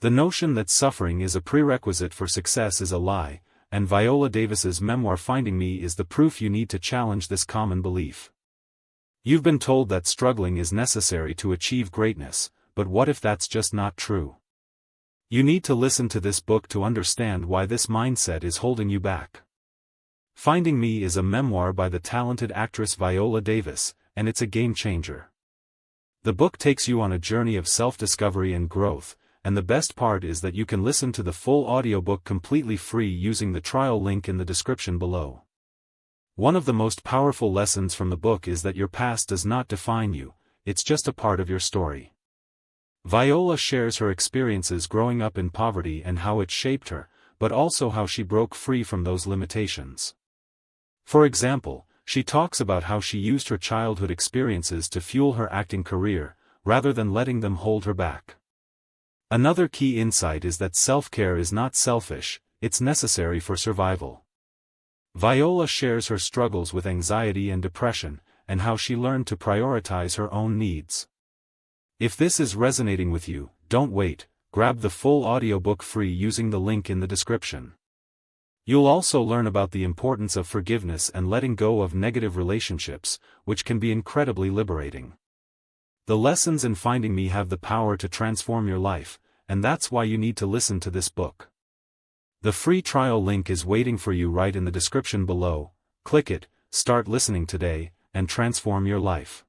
The notion that suffering is a prerequisite for success is a lie, and Viola Davis's memoir Finding Me is the proof you need to challenge this common belief. You've been told that struggling is necessary to achieve greatness, but what if that's just not true? You need to listen to this book to understand why this mindset is holding you back. Finding Me is a memoir by the talented actress Viola Davis, and it's a game changer. The book takes you on a journey of self-discovery and growth, and the best part is that you can listen to the full audiobook completely free using the trial link in the description below. One of the most powerful lessons from the book is that your past does not define you, it's just a part of your story. Viola shares her experiences growing up in poverty and how it shaped her, but also how she broke free from those limitations. For example, she talks about how she used her childhood experiences to fuel her acting career, rather than letting them hold her back. Another key insight is that self-care is not selfish, it's necessary for survival. Viola shares her struggles with anxiety and depression, and how she learned to prioritize her own needs. If this is resonating with you, don't wait, grab the full audiobook free using the link in the description. You'll also learn about the importance of forgiveness and letting go of negative relationships, which can be incredibly liberating. The lessons in Finding Me have the power to transform your life, and that's why you need to listen to this book. The free trial link is waiting for you right in the description below. Click it, start listening today, and transform your life.